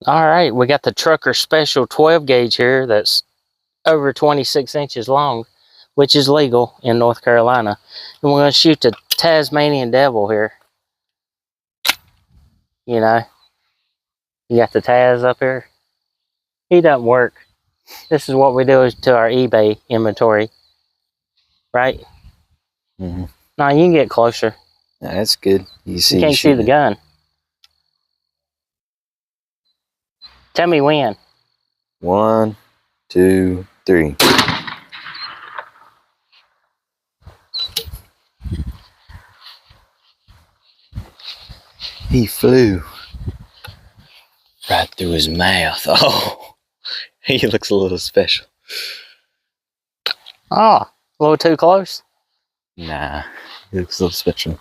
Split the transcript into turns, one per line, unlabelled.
All right, we got the Trucker Special 12 gauge here that's over 26 inches long, which is legal in North Carolina. And we're going to shoot the Tasmanian Devil here. You know, you got the Taz up here. He doesn't work. This is what we do to our eBay inventory, right?
Mm-hmm.
No, you can get closer.
Yeah, that's good. You
can't see the gun. Tell me when.
1, 2, 3. He flew right through his mouth. Oh, he looks a little special.
Ah, a little too close.
Nah, he looks a little special.